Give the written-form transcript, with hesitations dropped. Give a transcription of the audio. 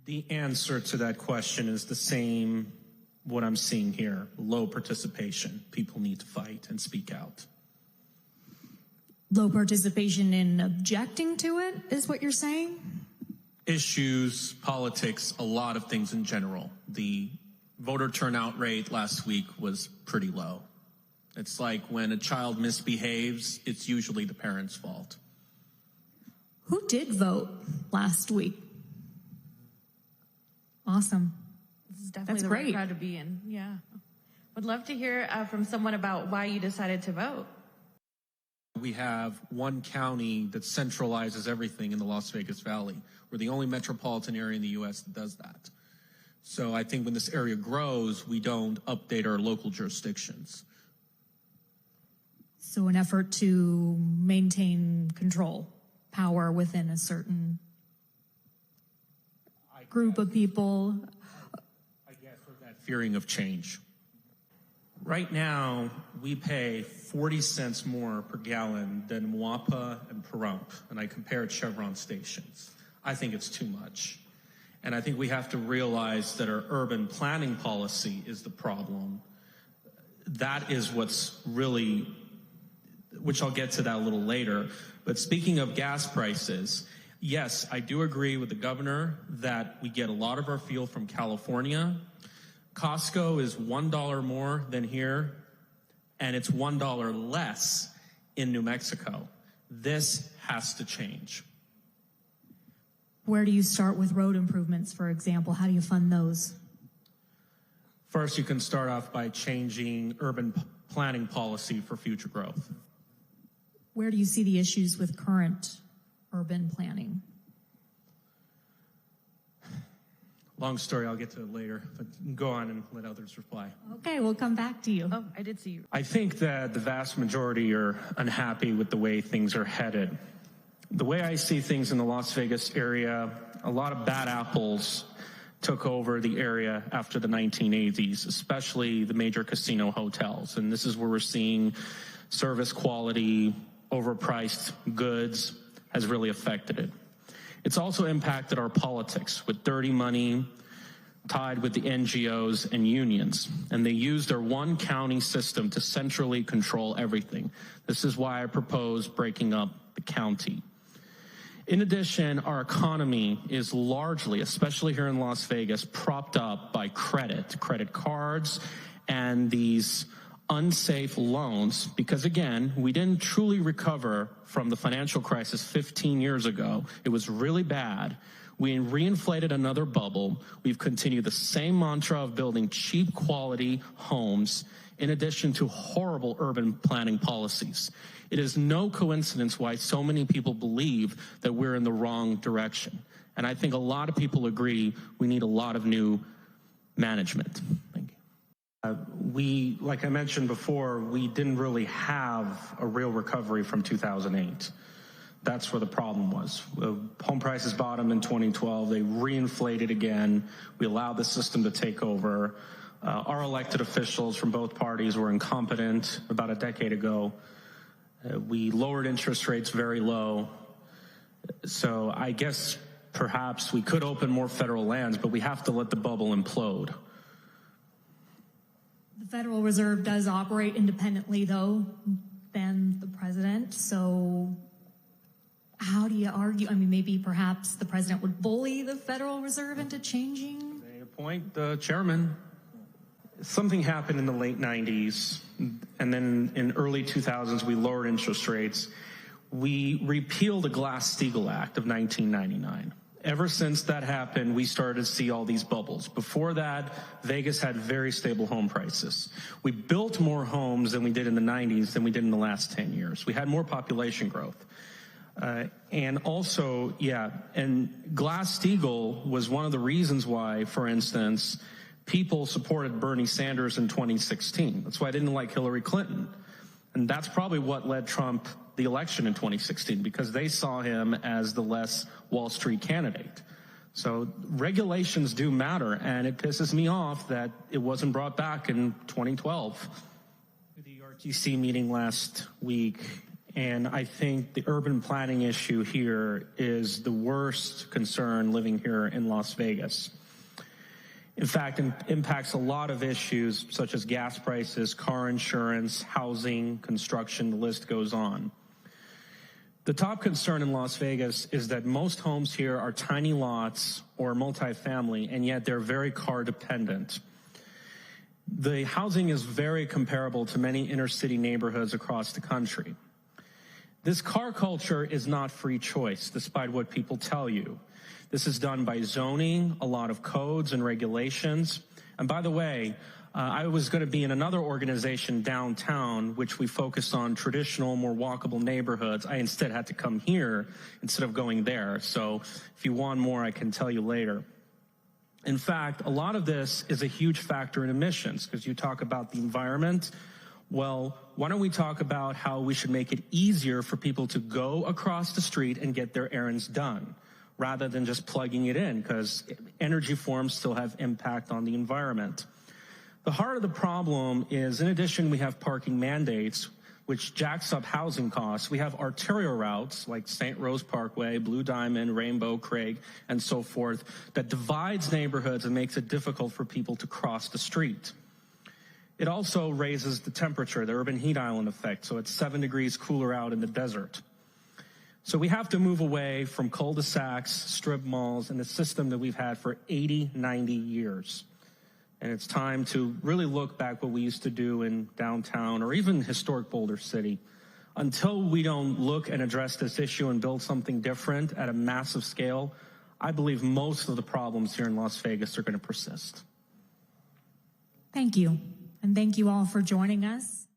The answer to that question is the same, what I'm seeing here, low participation. People need to fight and speak out. Low participation in objecting to it is what you're saying? Issues, politics, a lot of things in general. The voter turnout rate last week was pretty low. It's like when a child misbehaves, it's usually the parent's fault. Who did vote last week? Awesome. This is definitely That's the great. right crowd to be in. Yeah. Would love to hear from someone about why you decided to vote. We have one county that centralizes everything in the Las Vegas Valley. We're the only metropolitan area in the U.S. that does that. So I think when this area grows, we don't update our local jurisdictions. So an effort to maintain control, power within a certain group of people. I guess with that fearing of change. Right now, we pay 40 cents more per gallon than Mwapa and Pahrump, and I compared Chevron stations. I think it's too much. And I think we have to realize that our urban planning policy is the problem. That is what's really, which I'll get to that a little later. But speaking of gas prices, yes, I do agree with the governor that we get a lot of our fuel from California. Costco is $1 more than here, and it's $1 less in New Mexico. This has to change. Where do you start with road improvements, for example? How do you fund those? First, you can start off by changing urban planning policy for future growth. Where do you see the issues with current urban planning? Long story, I'll get to it later, but go on and let others reply. Okay, we'll come back to you. Oh, I did see you. I think that the vast majority are unhappy with the way things are headed. The way I see things in the Las Vegas area, a lot of bad apples took over the area after the 1980s, especially the major casino hotels. And this is where we're seeing service quality, overpriced goods has really affected it. It's also impacted our politics with dirty money tied with the NGOs and unions, and they use their one county system to centrally control everything. This is why I propose breaking up the county. In addition, our economy is largely, especially here in Las Vegas, propped up by credit cards, and these unsafe loans, because again, we didn't truly recover from the financial crisis 15 years ago. It was really bad. We reinflated another bubble. We've continued the same mantra of building cheap quality homes in addition to horrible urban planning policies. It is no coincidence why so many people believe that we're in the wrong direction. And I think a lot of people agree we need a lot of new management. Thank you. We, like I mentioned before, we didn't really have a real recovery from 2008. That's where the problem was. Home prices bottomed in 2012. They reinflated again. We allowed the system to take over. Our elected officials from both parties were incompetent about a decade ago. We lowered interest rates very low. So I guess perhaps we could open more federal lands, but we have to let the bubble implode. The Federal Reserve does operate independently, though, than the president. So how do you argue? I mean, maybe perhaps the president would bully the Federal Reserve into changing? They appoint the chairman. Something happened in the late 90s, and then in early 2000s, we lowered interest rates. We repealed the Glass-Steagall Act of 1999. Ever since that happened, we started to see all these bubbles. Before that, Vegas had very stable home prices. We built more homes than we did in the 90s than we did in the last 10 years. We had more population growth. And also, and Glass-Steagall was one of the reasons why, for instance, people supported Bernie Sanders in 2016. That's why I didn't like Hillary Clinton. And that's probably what led Trump the election in 2016, because they saw him as the less Wall Street candidate. So regulations do matter, and it pisses me off that it wasn't brought back in 2012. The RTC meeting last week, and I think the urban planning issue here is the worst concern living here in Las Vegas. In fact, it impacts a lot of issues such as gas prices, car insurance, housing, construction, the list goes on. The top concern in Las Vegas is that most homes here are tiny lots or multifamily, and yet they're very car dependent. The housing is very comparable to many inner city neighborhoods across the country. This car culture is not free choice, despite what people tell you. This is done by zoning, a lot of codes and regulations. And by the way, I was going to be in another organization downtown, which we focused on traditional, more walkable neighborhoods. I instead had to come here instead of going there. So if you want more, I can tell you later. In fact, a lot of this is a huge factor in emissions, because you talk about the environment. Well, why don't we talk about how we should make it easier for people to go across the street and get their errands done, rather than just plugging it in, because energy forms still have impact on the environment. The heart of the problem is, in addition, we have parking mandates, which jacks up housing costs. We have arterial routes like St. Rose Parkway, Blue Diamond, Rainbow, Craig, and so forth, that divides neighborhoods and makes it difficult for people to cross the street. It also raises the temperature, the urban heat island effect, so it's 7 degrees cooler out in the desert. So we have to move away from cul-de-sacs, strip malls, and the system that we've had for 80, 90 years. And it's time to really look back what we used to do in downtown or even historic Boulder City. Until we don't look and address this issue and build something different at a massive scale, I believe most of the problems here in Las Vegas are going to persist. Thank you. And thank you all for joining us.